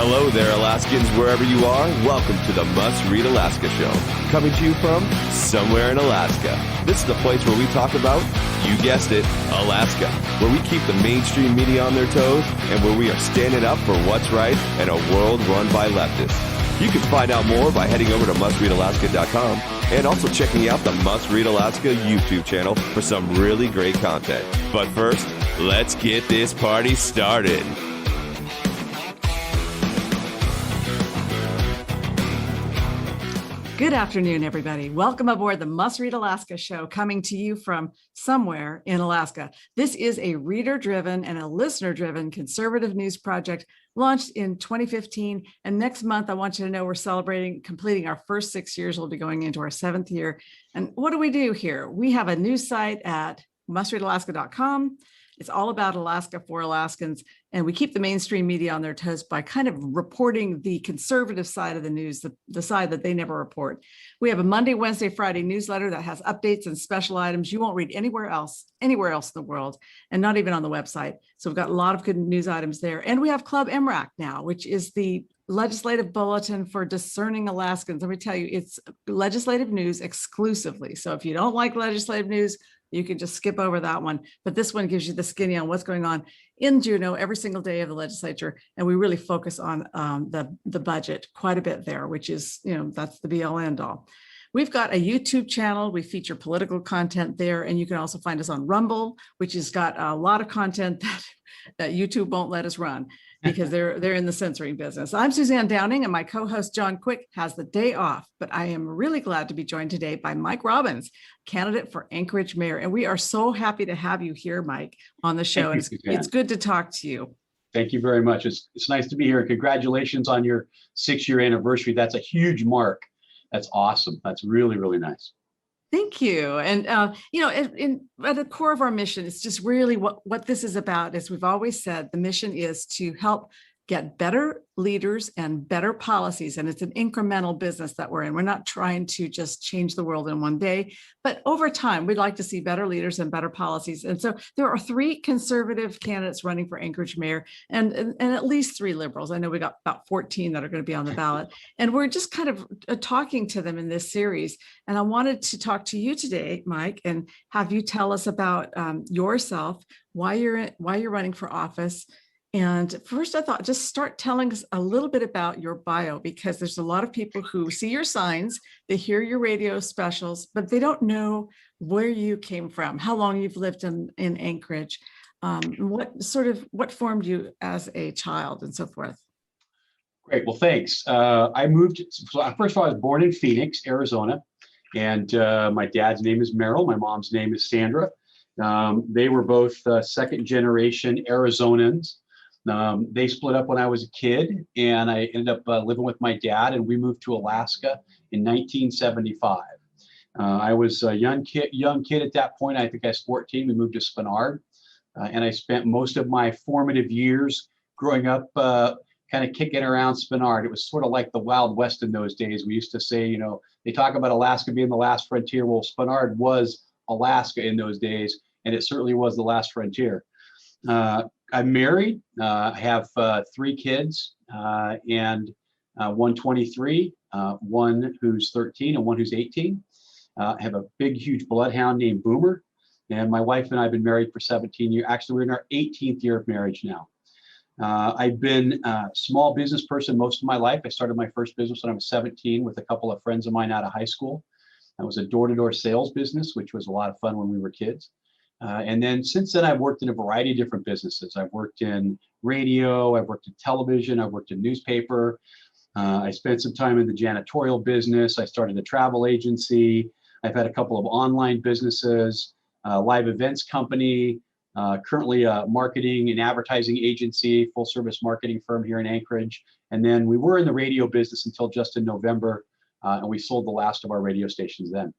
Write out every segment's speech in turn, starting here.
Hello there, Alaskans, wherever you are. Welcome to the Must Read Alaska Show, coming to you from somewhere in Alaska. This is the place where we talk about, you guessed it, Alaska, where we keep the mainstream media on their toes and where we are standing up for what's right in a world run by leftists. You can find out more by heading over to mustreadalaska.com and also checking out the Must Read Alaska YouTube channel for some really great content. But first, let's get this party started. Good afternoon, everybody. Welcome aboard the Must Read Alaska show, coming to you from somewhere in Alaska. This is a reader-driven and a listener-driven conservative news project launched in 2015. And next month, I want you to know we're celebrating completing our first 6 years. We'll be going into our 7th year. And what do we do here? We have a news site at mustreadalaska.com. It's all about Alaska for Alaskans, and we keep the mainstream media on their toes by kind of reporting the conservative side of the news, the side that they never report. We have a Monday, Wednesday, Friday newsletter that has updates and special items you won't read anywhere else in the world, and not even on the website. So we've got a lot of good news items there. And we have Club MRAC now, which is the legislative bulletin for discerning Alaskans. Let me tell you, it's legislative news exclusively. So if you don't like legislative news, you can just skip over that one. But this one gives you the skinny on what's going on in Juneau every single day of the legislature. And we really focus on the budget quite a bit there, which is, that's the be all end all. We've got a YouTube channel. We feature political content there. And you can also find us on Rumble, which has got a lot of content that YouTube won't let us run because they're in the censoring business. I'm Suzanne Downing, and my co-host John Quick has the day off, but I am really glad to be joined today by Mike Robbins, candidate for Anchorage mayor. And we are so happy to have you here, Mike, on the show. Thank you, it's good to talk to you. Thank you very much. It's nice to be here. Congratulations on your 6-year anniversary. That's a huge mark. That's awesome. That's really, really nice. Thank you. And, at the core of our mission, it's just really what this is about. As we've always said, the mission is to help get better leaders and better policies. And it's an incremental business that we're in. We're not trying to just change the world in one day, but over time, we'd like to see better leaders and better policies. And so there are 3 conservative candidates running for Anchorage mayor and at least 3 liberals. I know we got about 14 that are going to be on the ballot. And we're just kind of talking to them in this series. And I wanted to talk to you today, Mike, and have you tell us about yourself, why you're running for office. And first, I thought just start telling us a little bit about your bio, because there's a lot of people who see your signs, they hear your radio specials, but they don't know where you came from, how long you've lived in Anchorage, what formed you as a child, and so forth. Great. Well, thanks. I moved. So first of all, I was born in Phoenix, Arizona, and my dad's name is Merrill. My mom's name is Sandra. They were both second-generation Arizonans. They split up when I was a kid, and I ended up living with my dad, and we moved to Alaska in 1975. I was a young kid at that point. I think I was 14. We moved to Spenard, and I spent most of my formative years growing up kind of kicking around Spenard. It was sort of like the Wild West in those days. We used to say, they talk about Alaska being the last frontier. Well, Spenard was Alaska in those days, and it certainly was the last frontier. I'm married. I have 3 kids, and one 23, one who's 13, and one who's 18. I have a big, huge bloodhound named Boomer, and my wife and I have been married for 17 years. Actually, we're in our 18th year of marriage now. I've been a small business person most of my life. I started my first business when I was 17 with a couple of friends of mine out of high school. That was a door-to-door sales business, which was a lot of fun when we were kids. And then since then, I've worked in a variety of different businesses. I've worked in radio, I've worked in television, I've worked in newspaper. I spent some time in the janitorial business. I started a travel agency. I've had a couple of online businesses, a live events company, currently a marketing and advertising agency, full service marketing firm here in Anchorage. And then we were in the radio business until just in November, and we sold the last of our radio stations then.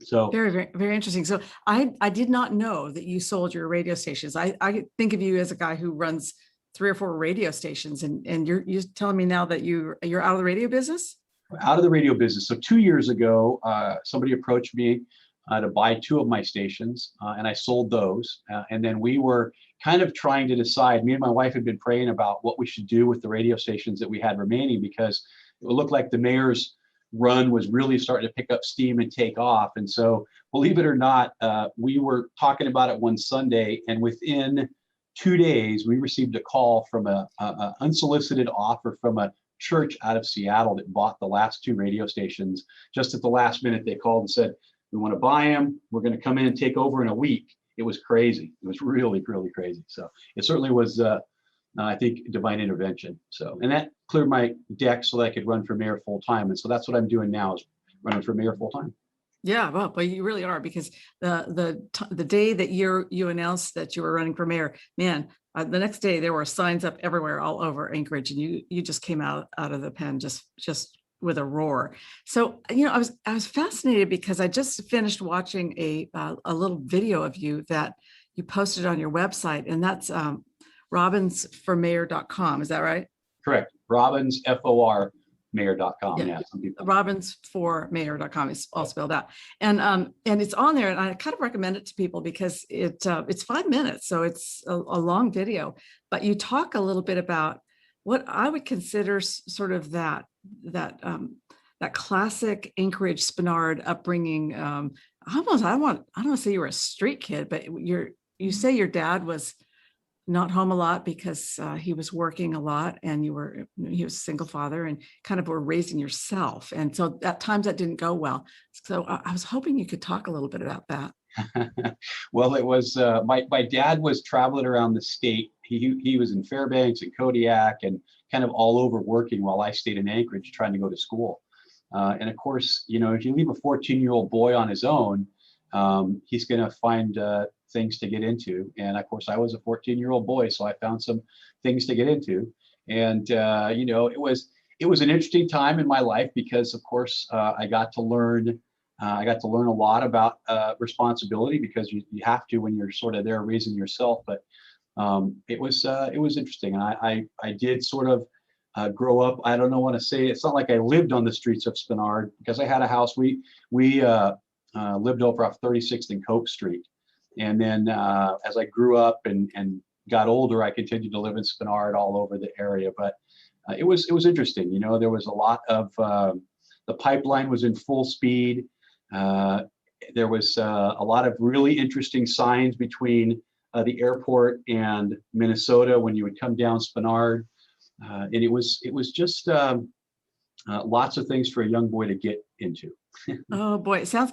So very, very, very interesting. So I did not know that you sold your radio stations. I think of you as a guy who runs 3 or 4 radio stations, and you're telling me now that you're out of the radio business? Out of the radio business. So 2 years ago, somebody approached me to buy two of my stations, and I sold those. And then we were kind of trying to decide, me and my wife had been praying about what we should do with the radio stations that we had remaining, because it looked like the mayor's run was really starting to pick up steam and take off. And so, believe it or not, we were talking about it one Sunday, and within 2 days, we received a call from a unsolicited offer from a church out of Seattle that bought the last two radio stations. Just at the last minute, they called and said, "We want to buy them. We're going to come in and take over in a week." It was crazy. It was really, really crazy. So it certainly was, I think, divine intervention. So, and that cleared my deck so that I could run for mayor full time. And so that's what I'm doing now, is running for mayor full time. Yeah, well, but you really are, because the day that you announced that you were running for mayor, man, the next day there were signs up everywhere all over Anchorage, and you just came out of the pen just with a roar. So, I was fascinated because I just finished watching a little video of you that you posted on your website, and that's robbinsformayor.com. Is that right? Correct. Robbins, FOR, mayor.com. Yeah. Yeah, some people. Robbinsformayor.com is all spelled out. And it's on there. And I kind of recommend it to people because it's 5 minutes. So it's a long video, but you talk a little bit about what I would consider sort of that classic Anchorage Spenard upbringing. I don't want to say you were a street kid, but you say your dad was not home a lot because he was working a lot, and he was a single father, and kind of were raising yourself. And so at times that didn't go well. So I was hoping you could talk a little bit about that. Well, it was, my dad was traveling around the state. He was in Fairbanks and Kodiak and kind of all over working, while I stayed in Anchorage trying to go to school. And of course, if you leave a 14-year-old boy on his own, he's going to find things to get into. And of course, I was a 14-year-old boy, so I found some things to get into. And it was an interesting time in my life because, of course, I got to learn a lot about responsibility, because you have to when you're sort of there raising yourself. But it was interesting, and I did sort of grow up. I don't know what to say. It's not like I lived on the streets of Spenard, because I had a house. We lived over off 36th and Cope Street. And then as I grew up and got older, I continued to live in Spenard all over the area. But it was interesting. There was a lot of, the pipeline was in full speed. There was a lot of really interesting signs between the airport and Minnesota when you would come down Spenard. And it was just lots of things for a young boy to get into. Oh boy, it sounds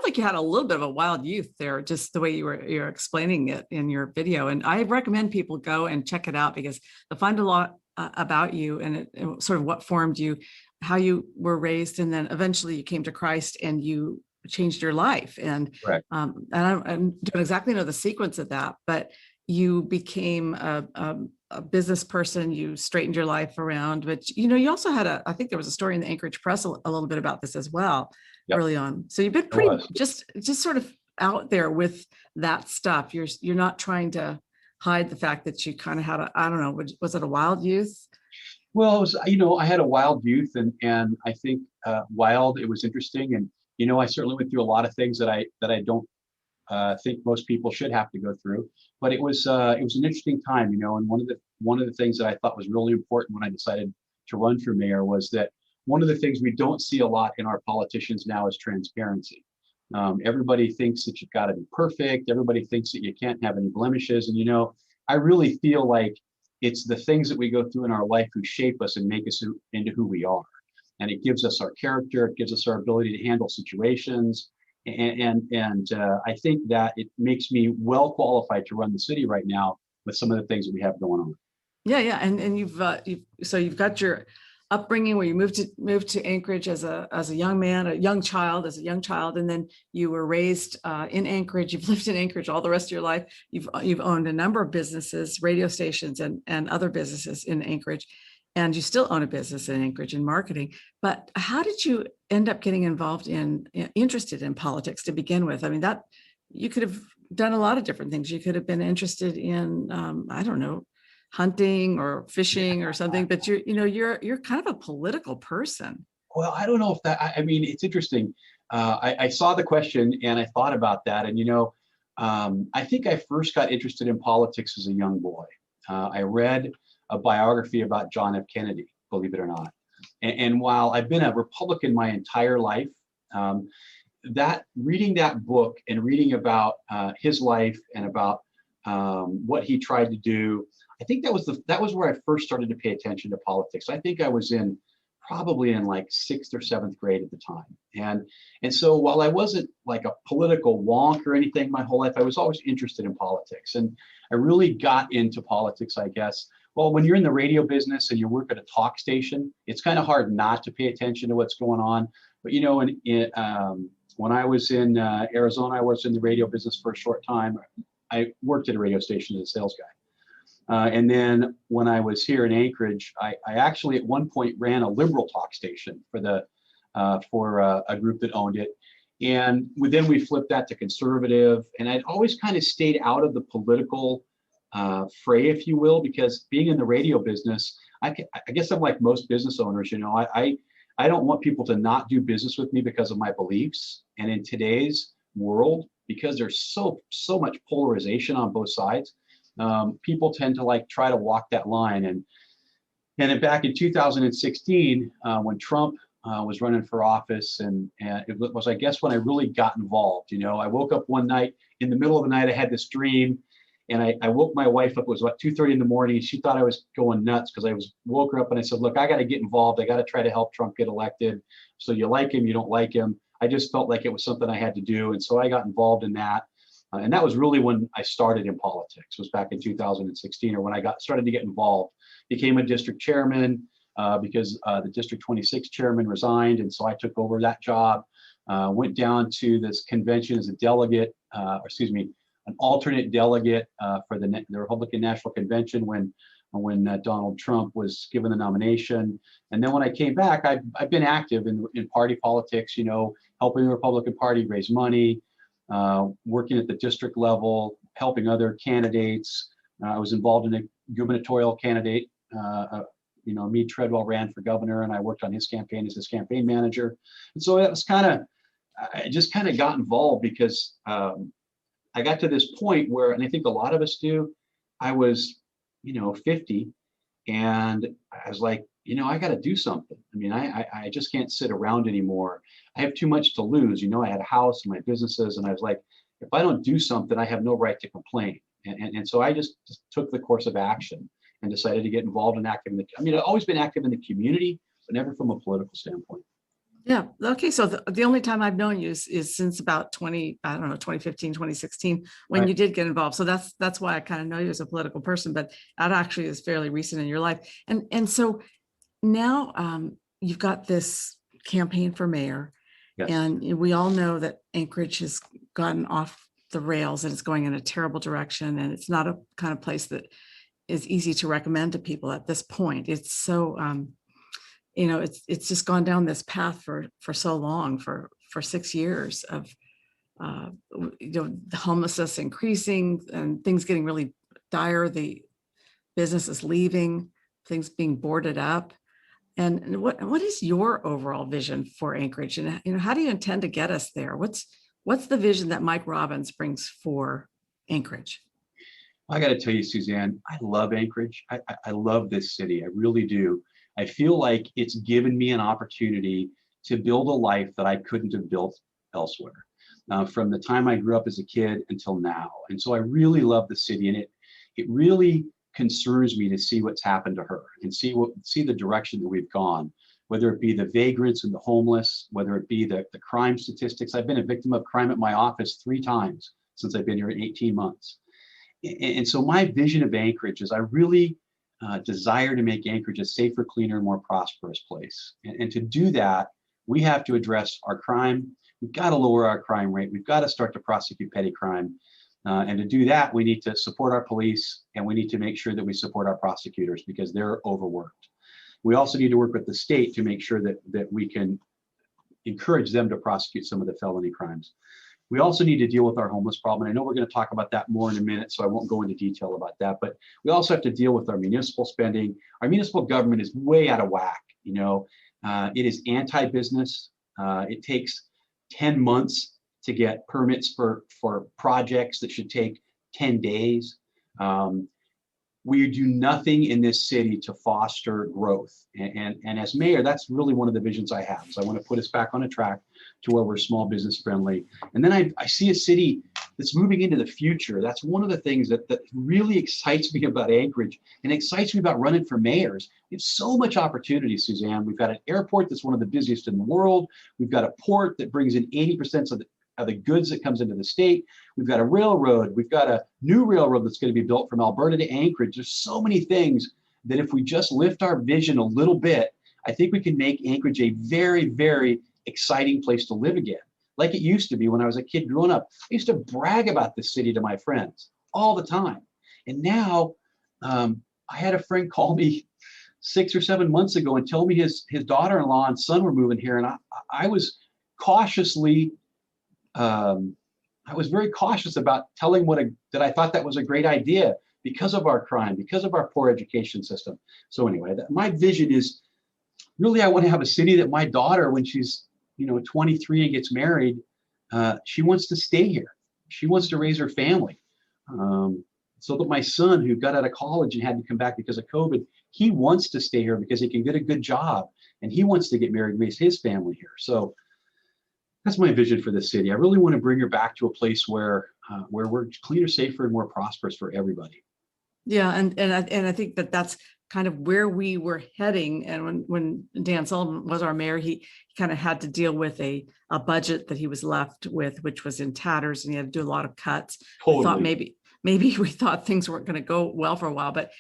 like you had a little bit of a wild youth there, just the way you're explaining it in your video. And I recommend people go and check it out, because they'll find a lot about you and it sort of what formed you, how you were raised, and then eventually you came to Christ and you changed your life. And Right. and I don't exactly know the sequence of that, but you became a business person, you straightened your life around, but you also had I think there was a story in the Anchorage Press a little bit about this as well. Yep. Early on. So you've been pretty just sort of out there with that stuff. You're not trying to hide the fact that you kind of had I don't know, was it a wild youth? Well, it was, I had a wild youth, and I think wild, it was interesting. And, I certainly went through a lot of things that I don't think most people should have to go through. But it was an interesting time, and one of the things that I thought was really important when I decided to run for mayor was that one of the things we don't see a lot in our politicians now is transparency. Everybody thinks that you've got to be perfect. Everybody thinks that you can't have any blemishes. And, I really feel like it's the things that we go through in our life who shape us and make us into who we are. And it gives us our character. It gives us our ability to handle situations. And I think that it makes me well qualified to run the city right now with some of the things that we have going on. Yeah. And you've got your upbringing where you moved to Anchorage as a young man, a young child, and then you were raised in Anchorage. You've lived in Anchorage all the rest of your life. You've owned a number of businesses, radio stations, and other businesses in Anchorage, and you still own a business in Anchorage in marketing. But how did you end up getting interested in politics to begin with? I mean, that you could have done a lot of different things. You could have been interested in, I don't know, hunting or fishing or something, but you're kind of a political person. Well, I don't know if that, I mean, it's interesting. I saw the question and I thought about that. And, I think I first got interested in politics as a young boy. I read a biography about John F. Kennedy, believe it or not. And while I've been a Republican my entire life, that reading that book and reading about his life and about what he tried to do, I think that was where I first started to pay attention to politics. I think I was probably in like 6th or 7th grade at the time. And so while I wasn't like a political wonk or anything my whole life, I was always interested in politics. And I really got into politics, I guess. Well, when you're in the radio business and you work at a talk station, it's kind of hard not to pay attention to what's going on. But when I was in Arizona, I was in the radio business for a short time. I worked at a radio station as a sales guy. And then when I was here in Anchorage, I actually at one point ran a liberal talk station for a group that owned it. And then we flipped that to conservative. And I'd always kind of stayed out of the political fray, if you will, because being in the radio business, I guess I'm like most business owners, I don't want people to not do business with me because of my beliefs. And in today's world, because there's so much polarization on both sides, people tend to try to walk that line. And then back in 2016, when Trump was running for office, and it was, I guess, when I really got involved. I woke up one night, in the middle of the night, I had this dream, and I woke my wife up. It was about 2:30 in the morning. She thought I was going nuts because I woke her up and I said, look, I got to get involved. I got to try to help Trump get elected. So you like him, you don't like him. I just felt like it was something I had to do. And so I got involved in that. And that was really when I started in politics, was back in 2016, or when I started to get involved. Became a district chairman because the District 26 chairman resigned. And so I took over that job, went down to this convention as a delegate, an alternate delegate for the Republican National Convention when Donald Trump was given the nomination. And then when I came back, I've been active in party politics, helping the Republican Party raise money, working at the district level, helping other candidates. I was involved in a gubernatorial candidate. Me, Treadwell, ran for governor, and I worked on his campaign as his campaign manager. And so I just kind of got involved because I got to this point where, and I think a lot of us do, I was, 50, and I was like, I got to do something. I mean, I just can't sit around anymore. I have too much to lose. I had a house and my businesses, and I was like, if I don't do something, I have no right to complain. And so I just took the course of action and decided to get involved and active I've always been active in the community, but never from a political standpoint. Yeah. Okay. So the only time I've known you is since about 2015, 2016, when you did get involved. So that's why I kind of know you as a political person, but that actually is fairly recent in your life. And so now you've got this campaign for mayor. Yes. And we all know that Anchorage has gotten off the rails and it's going in a terrible direction. And it's not a kind of place that is easy to recommend to people at this point. It's so, it's just gone down this path for so long, for 6 years of, the homelessness increasing and things getting really dire, the businesses leaving, things being boarded up. And what is your overall vision for Anchorage? And how do you intend to get us there? What's the vision that Mike Robbins brings for Anchorage? I got to tell you, Suzanne, I love Anchorage. I love this city. I really do. I feel like it's given me an opportunity to build a life that I couldn't have built elsewhere, from the time I grew up as a kid until now. And so I really love the city, and it really concerns me to see what's happened to her and see the direction that we've gone, whether it be the vagrants and the homeless, whether it be the crime statistics. I've been a victim of crime at my office 3 times since I've been here in 18 months. And so my vision of Anchorage is I really desire to make Anchorage a safer, cleaner, more prosperous place. And to do that, we have to address our crime. We've got to lower our crime rate. We've got to start to prosecute petty crime. And to do that, we need to support our police, and we need to make sure that we support our prosecutors because they're overworked. We also need to work with the state to make sure that we can encourage them to prosecute some of the felony crimes. We also need to deal with our homeless problem. And I know we're going to talk about that more in a minute, so I won't go into detail about that. But we also have to deal with our municipal spending. Our municipal government is way out of whack. It is anti-business. It takes 10 months to get permits for projects that should take 10 days. We do nothing in this city to foster growth. And as mayor, that's really one of the visions I have. So I want to put us back on a track to where we're small business friendly. And then I see a city that's moving into the future. That's one of the things that really excites me about Anchorage and excites me about running for mayors. We have so much opportunity, Suzanne. We've got an airport that's one of the busiest in the world. We've got a port that brings in 80% of the goods that comes into the state. We've got a railroad. We've got a new railroad that's going to be built from Alberta to Anchorage. There's so many things that if we just lift our vision a little bit, I think we can make Anchorage a very, very exciting place to live again. Like it used to be when I was a kid growing up. I used to brag about this city to my friends all the time. And now I had a friend call me 6 or 7 months ago and tell me his daughter-in-law and son were moving here. And I was cautiously, I was very cautious about telling that I thought that was a great idea because of our crime, because of our poor education system. So anyway, my vision is really I want to have a city that my daughter, when she's 23 and gets married, she wants to stay here. She wants to raise her family. So that my son, who got out of college and had to come back because of COVID, he wants to stay here because he can get a good job and he wants to get married and raise his family here. So that's my vision for the city. I really want to bring her back to a place where we're cleaner, safer, and more prosperous for everybody. Yeah, and I think that's kind of where we were heading. And when Dan Sullivan was our mayor, he kind of had to deal with a budget that he was left with, which was in tatters, and he had to do a lot of cuts. Totally. We thought maybe we thought things weren't going to go well for a while, but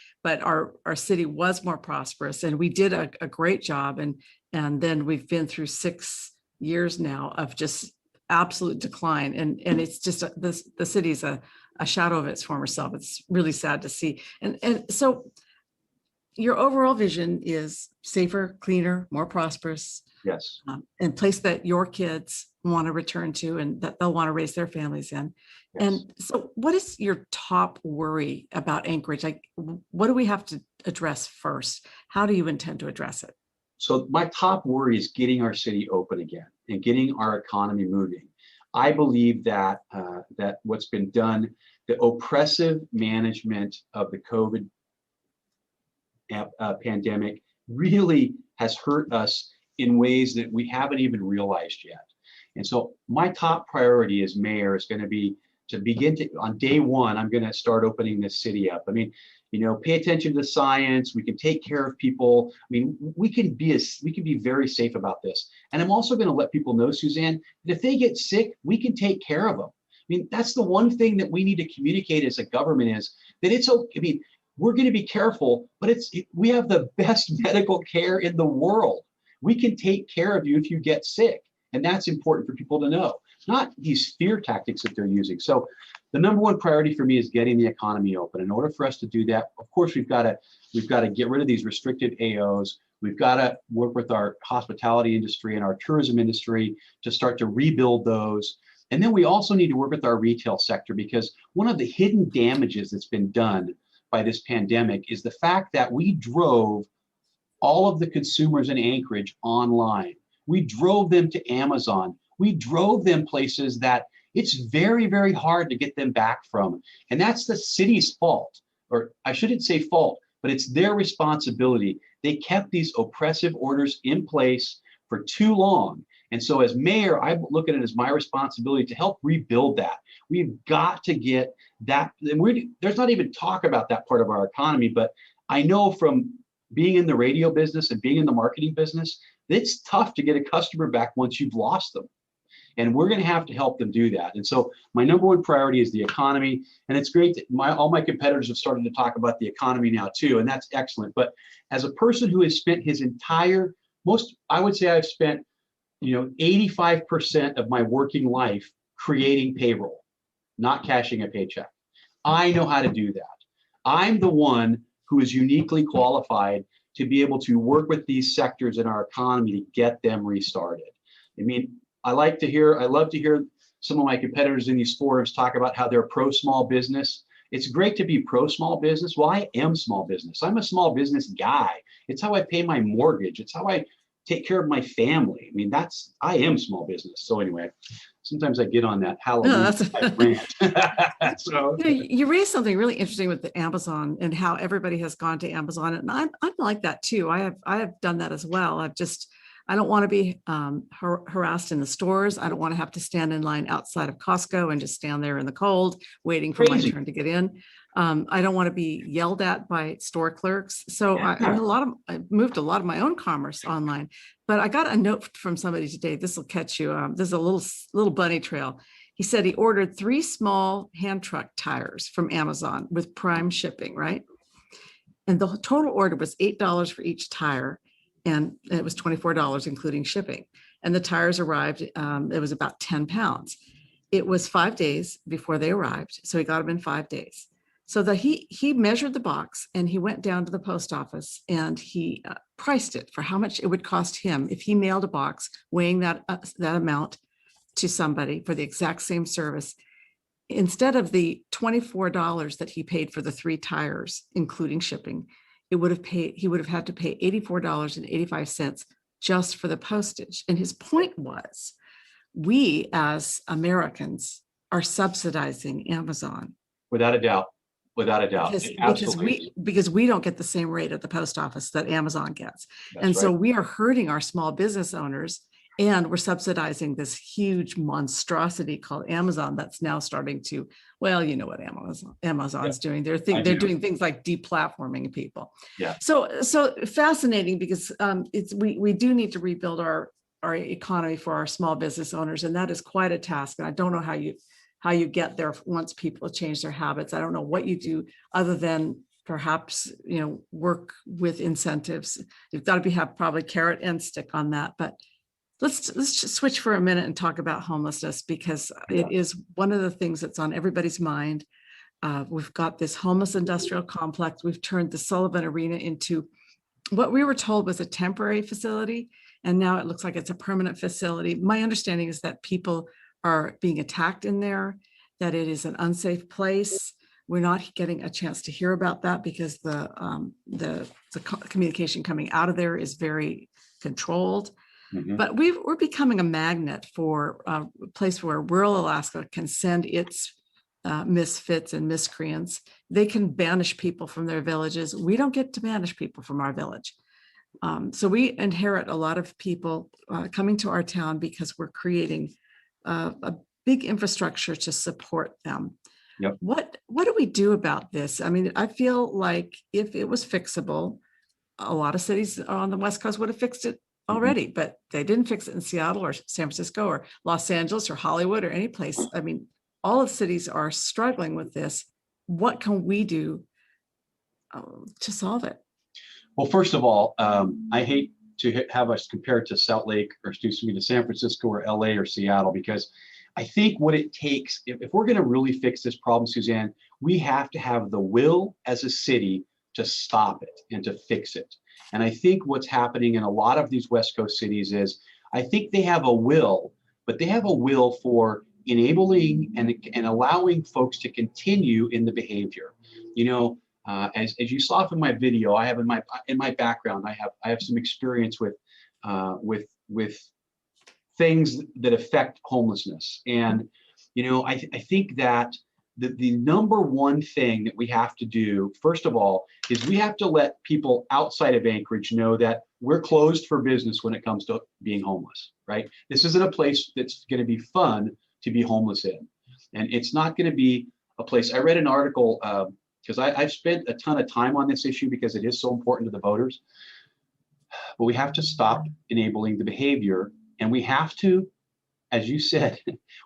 our city was more prosperous, and we did a great job. And then we've been through 6 years now of just absolute decline, and it's just the city's a shadow of its former self. It's really sad to see. And so your overall vision is safer, cleaner, more prosperous. Yes. And place that your kids want to return to and that they'll want to raise their families in. Yes. And so what is your top worry about Anchorage? Like, what do we have to address first? How do you intend to address it? So my top worry is getting our city open again and getting our economy moving. I believe that that what's been done, the oppressive management of the COVID pandemic really has hurt us in ways that we haven't even realized yet. And so my top priority as mayor is going to be to begin to, on day one, I'm going to start opening this city up. I mean, pay attention to the science. We can take care of people. I mean, we can be very safe about this. And I'm also going to let people know, Suzanne, that if they get sick, we can take care of them. I mean, that's the one thing that we need to communicate as a government is that it's okay. I mean, we're going to be careful, but we have the best medical care in the world. We can take care of you if you get sick. And that's important for people to know, not these fear tactics that they're using. So the number one priority for me is getting the economy open. In order for us to do that, of course, we've got to get rid of these restricted AOs. We've got to work with our hospitality industry and our tourism industry to start to rebuild those. And then we also need to work with our retail sector, because one of the hidden damages that's been done by this pandemic is the fact that we drove all of the consumers in Anchorage online. We drove them to Amazon. We drove them places that it's very, very hard to get them back from. And that's the city's fault, or I shouldn't say fault, but it's their responsibility. They kept these oppressive orders in place for too long. And so as mayor, I look at it as my responsibility to help rebuild that. We've got to get that. And there's not even talk about that part of our economy, but I know from being in the radio business and being in the marketing business, it's tough to get a customer back once you've lost them. And we're going to have to help them do that. And so my number one priority is the economy. And it's great that all my competitors have started to talk about the economy now too. And that's excellent. But as a person who has spent I would say I've spent 85% of my working life creating payroll, not cashing a paycheck. I know how to do that. I'm the one who is uniquely qualified to be able to work with these sectors in our economy to get them restarted. I mean, I love to hear some of my competitors in these forums talk about how they're pro small business. It's great to be pro small business. Well, I am small business. I'm a small business guy. It's how I pay my mortgage. It's how I take care of my family. I mean, I am small business. So anyway, sometimes I get on that Halloween rant. So you raised something really interesting with the Amazon and how everybody has gone to Amazon, and I'm like that too. I have done that as well. I don't want to be harassed in the stores. I don't want to have to stand in line outside of Costco and just stand there in the cold waiting for my turn to get in. I don't want to be yelled at by store clerks. So I moved a lot of my own commerce online, but I got a note from somebody today. This will catch you. This is a little bunny trail. He said he ordered 3 small hand truck tires from Amazon with Prime shipping, right? And the total order was $8 for each tire. And it was $24, including shipping. And the tires arrived, it was about 10 pounds. It was 5 days before they arrived. So he got them in 5 days. So he measured the box and he went down to the post office and he priced it for how much it would cost him if he mailed a box weighing that amount to somebody for the exact same service. Instead of the $24 that he paid for the 3 tires, including shipping, he would have had to pay $84.85 just for the postage. And his point was, we as Americans are subsidizing Amazon. Without a doubt. Because we don't get the same rate at the post office that Amazon gets. That's So we are hurting our small business owners, and we're subsidizing this huge monstrosity called Amazon that's now starting to, well, you know what Amazon's doing. They're doing things like deplatforming people. Yeah. So fascinating, because we do need to rebuild our economy for our small business owners, and that is quite a task. And I don't know how you get there once people change their habits. I don't know what you do other than perhaps, work with incentives. You've got to have probably carrot and stick on that. But let's just switch for a minute and talk about homelessness, because it is one of the things that's on everybody's mind. We've got this homeless industrial complex. We've turned the Sullivan Arena into what we were told was a temporary facility, and now it looks like it's a permanent facility. My understanding is that people are being attacked in there, that it is an unsafe place. We're not getting a chance to hear about that because the communication coming out of there is very controlled. Mm-hmm. But we're becoming a magnet for a place where rural Alaska can send its misfits and miscreants. They can banish people from their villages. We don't get to banish people from our village. So we inherit a lot of people coming to our town because we're creating a big infrastructure to support them. Yep. What do we do about this? I mean, I feel like if it was fixable, a lot of cities on the West Coast would have fixed it already, but they didn't fix it in Seattle or San Francisco or Los Angeles or Hollywood or any place. I mean, all of the cities are struggling with this. What can we do to solve it? Well, first of all, I hate to have us compared to Salt Lake or to San Francisco or LA or Seattle, because I think what it takes, if we're going to really fix this problem, Suzanne, we have to have the will as a city to stop it and to fix it. And I think what's happening in a lot of these West Coast cities is, I think they have a will, but they have a will for enabling and allowing folks to continue in the behavior. As you saw from my video, I have in my background, I have some experience with things that affect homelessness. And, I think that the number one thing that we have to do, first of all, is we have to let people outside of Anchorage know that we're closed for business when it comes to being homeless, right? This isn't a place that's going to be fun to be homeless in. And it's not going to be a place. I read an article, because I've spent a ton of time on this issue because it is so important to the voters. But we have to stop enabling the behavior, and we have to, as you said,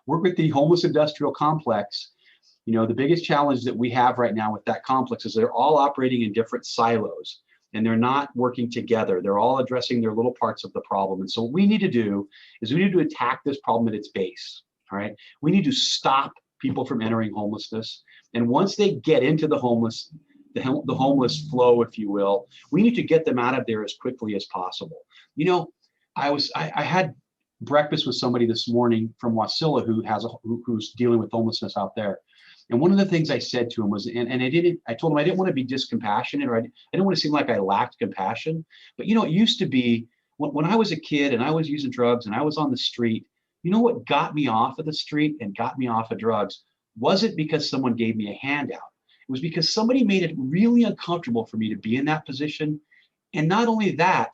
work with the homeless industrial complex. The biggest challenge that we have right now with that complex is they're all operating in different silos, and they're not working together. They're all addressing their little parts of the problem. And so what we need to do is we need to attack this problem at its base. All right. We need to stop people from entering homelessness. And once they get into the homeless flow, if you will, we need to get them out of there as quickly as possible. I had breakfast with somebody this morning from Wasilla who's dealing with homelessness out there. And one of the things I said to him was, I told him I didn't want to be discompassionate, or I didn't want to seem like I lacked compassion. But it used to be when I was a kid and I was using drugs and I was on the street, you know what got me off of the street and got me off of drugs wasn't because someone gave me a handout. It was because somebody made it really uncomfortable for me to be in that position. And not only that,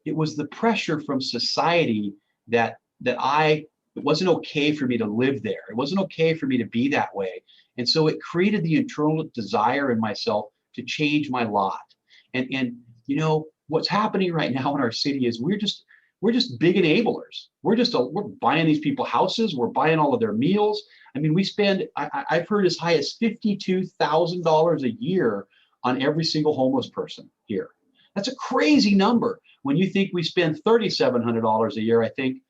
it was the pressure from society that it wasn't okay for me to live there. It wasn't okay for me to be that way. And so it created the internal desire in myself to change my lot. And you know, what's happening right now in our city is we're just big enablers. We're buying these people houses. We're buying all of their meals. I mean, we spend, I've heard as high as $52,000 a year on every single homeless person here. That's a crazy number when you think we spend $3,700 a year, I think,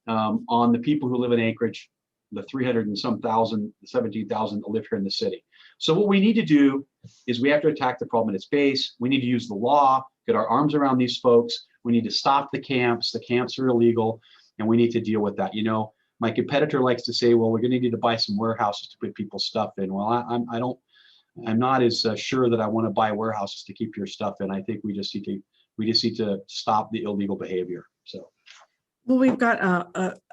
on the people who live in Anchorage, the 300 and some thousand, 17,000 that live here in the city. So what we need to do is we have to attack the problem at its base. We need to use the law, get our arms around these folks. We need to stop the camps. The camps are illegal, and we need to deal with that. You know, my competitor likes to say, well, we're going to need to buy some warehouses to put people's stuff in. Well, I'm not as sure that I want to buy warehouses to keep your stuff in. I think we just need to stop the illegal behavior. So. Well, we've got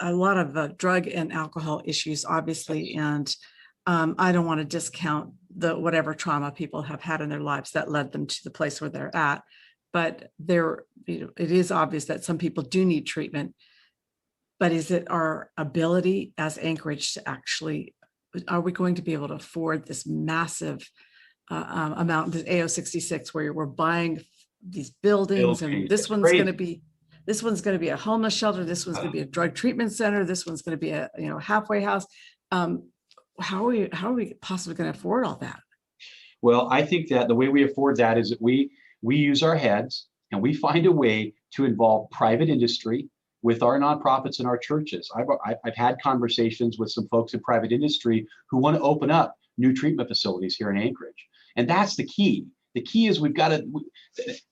a lot of drug and alcohol issues, obviously, and I don't want to discount the whatever trauma people have had in their lives that led them to the place where they're at. But it is obvious that some people do need treatment. But is it our ability as Anchorage to actually, are we going to be able to afford this massive amount, the AO 66, where we're buying these buildings, and this one's going to be a homeless shelter. This one's going to be a drug treatment center. This one's going to be a halfway house. How are we possibly going to afford all that? Well, I think that the way we afford that is that we use our heads and we find a way to involve private industry with our nonprofits and our churches. I've had conversations with some folks in private industry who want to open up new treatment facilities here in Anchorage, and that's the key. The key is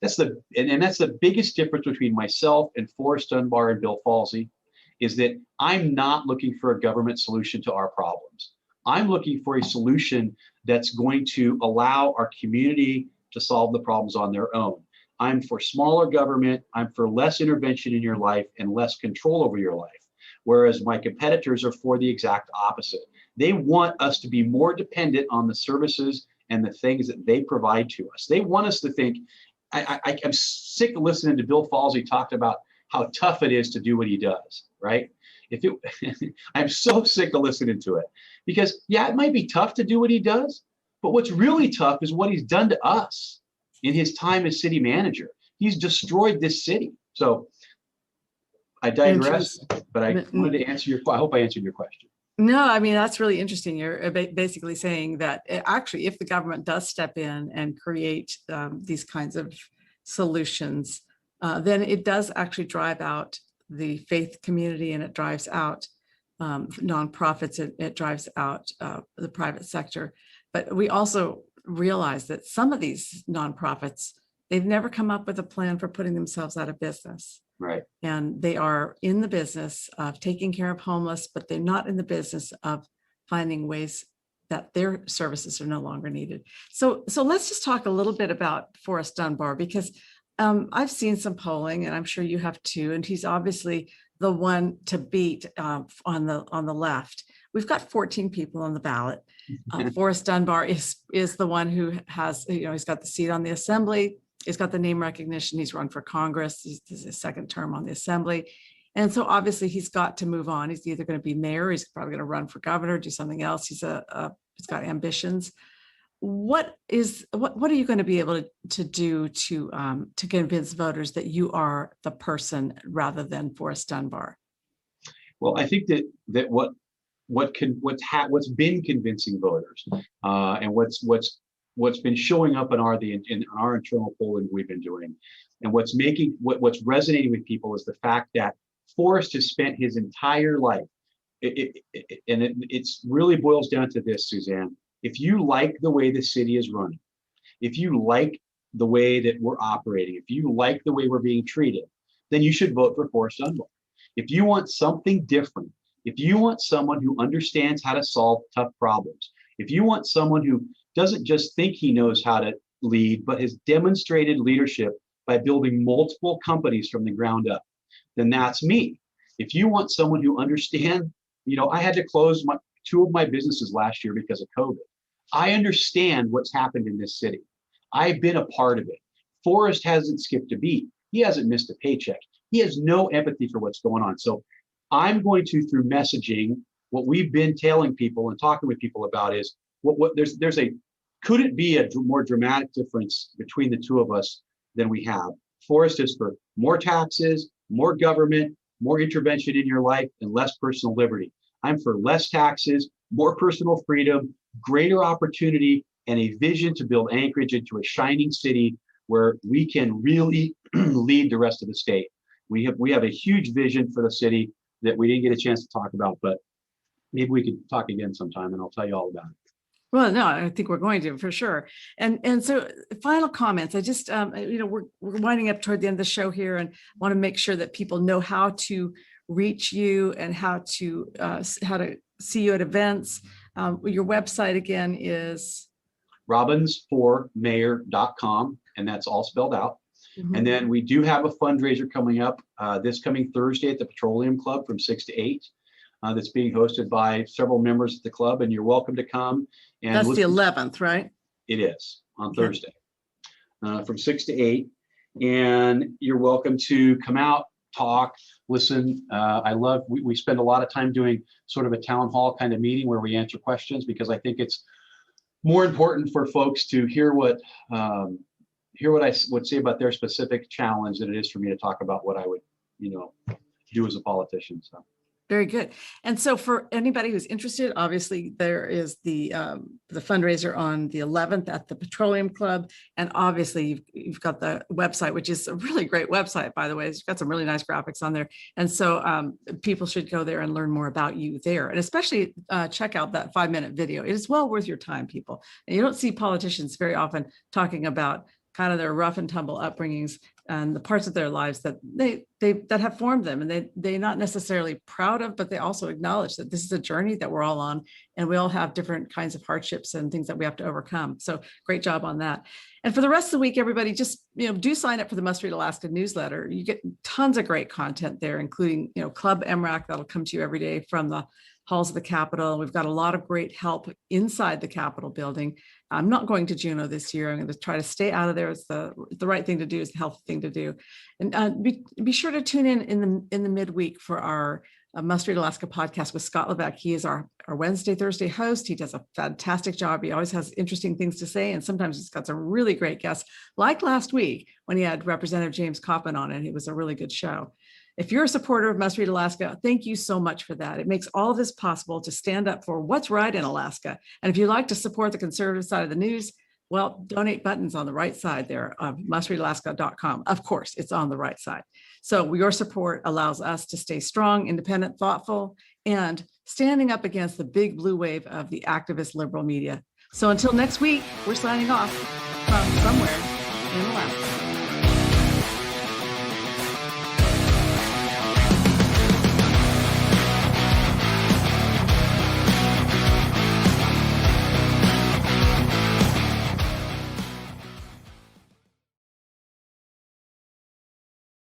that's the biggest difference between myself and Forrest Dunbar and Bill Falsey, is that I'm not looking for a government solution to our problems. I'm looking for a solution that's going to allow our community to solve the problems on their own. I'm for smaller government. I'm for less intervention in your life and less control over your life. Whereas my competitors are for the exact opposite. They want us to be more dependent on the services and the things that they provide to us. They want us to think, I'm sick of listening to Bill Falsey talk about how tough it is to do what he does, right? I'm so sick of listening to it, because yeah, it might be tough to do what he does, but what's really tough is what he's done to us in his time as city manager. He's destroyed this city. So I digress, but I wanted to answer I hope I answered your question. No, I mean, that's really interesting. You're basically saying that actually, if the government does step in and create these kinds of solutions, then it does actually drive out the faith community, and it drives out nonprofits, it drives out the private sector. But we also realize that some of these nonprofits, they've never come up with a plan for putting themselves out of business. Right. And they are in the business of taking care of homeless, but they're not in the business of finding ways that their services are no longer needed. So let's just talk a little bit about Forrest Dunbar, because I've seen some polling, and I'm sure you have too, and he's obviously the one to beat on the left. We've got 14 people on the ballot. Forrest Dunbar is the one who has, he's got the seat on the assembly. He's got the name recognition. He's run for Congress. This is his second term on the assembly. And so obviously he's got to move on. He's either going to be mayor, or he's probably going to run for governor, do something else. He's got ambitions. What are you going to be able to do to convince voters that you are the person rather than Forrest Dunbar? Well, I think that what's been convincing voters, and what's been showing up in our internal polling we've been doing, and what's resonating with people is the fact that Forrest has spent his entire life, it really boils down to this, Suzanne. If you like the way the city is running, if you like the way that we're operating, if you like the way we're being treated, then you should vote for Forrest Dunbar. If you want something different, if you want someone who understands how to solve tough problems, if you want someone who doesn't just think he knows how to lead, but has demonstrated leadership by building multiple companies from the ground up, then that's me. If you want someone who understands, I had to close two of my businesses last year because of COVID. I understand what's happened in this city. I've been a part of it. Forrest hasn't skipped a beat. He hasn't missed a paycheck. He has no empathy for what's going on. So I'm going to, through messaging, what we've been telling people and talking with people about is could it be a more dramatic difference between the two of us than we have? Forrest is for more taxes, more government, more intervention in your life, and less personal liberty. I'm for less taxes, more personal freedom, greater opportunity, and a vision to build Anchorage into a shining city where we can really lead the rest of the state. We have a huge vision for the city that we didn't get a chance to talk about, but maybe we could talk again sometime and I'll tell you all about it. Well, no, I think we're going to for sure. And so final comments. I just, we're winding up toward the end of the show here and want to make sure that people know how to reach you and how to see you at events. Your website again is Robbins4mayor.com, and that's all spelled out. Mm-hmm. And then we do have a fundraiser coming up this coming Thursday at the Petroleum Club from 6 to 8. That's being hosted by several members of the club, and you're welcome to come. And that's the 11th, right? It is on Thursday from 6 to 8. And you're welcome to come out, talk, listen. We spend a lot of time doing sort of a town hall kind of meeting where we answer questions, because I think it's more important for folks to hear what I would say about their specific challenge than it is for me to talk about what I would, do as a politician. So. Very good. And so for anybody who's interested, obviously there is the fundraiser on the 11th at the Petroleum Club. And obviously you've got the website, which is a really great website, by the way. It's got some really nice graphics on there. And so people should go there and learn more about you there. And especially check out that 5-minute video. It is well worth your time, people. And you don't see politicians very often talking about kind of their rough and tumble upbringings and the parts of their lives that that have formed them, and they're not necessarily proud of, but they also acknowledge that this is a journey that we're all on, and we all have different kinds of hardships and things that we have to overcome. So great job on that. And for the rest of the week, everybody just do sign up for the Must Read Alaska newsletter. You get tons of great content there, including Club MRAC that'll come to you every day from the halls of the Capitol. We've got a lot of great help inside the Capitol building. I'm not going to Juneau this year. I'm going to try to stay out of there. It's the right thing to do. It's the healthy thing to do. And be sure to tune in the midweek for our Must Read Alaska podcast with Scott Levesque. He is our Wednesday, Thursday host. He does a fantastic job. He always has interesting things to say. And sometimes he's got some really great guests, like last week when he had Representative James Coppin on, and it was a really good show. If you're a supporter of Must Read Alaska, thank you so much for that. It makes all of this possible to stand up for what's right in Alaska. And if you'd like to support the conservative side of the news, well, donate buttons on the right side there of mustreadalaska.com. Of course, it's on the right side. So your support allows us to stay strong, independent, thoughtful, and standing up against the big blue wave of the activist liberal media. So until next week, we're signing off from somewhere in Alaska.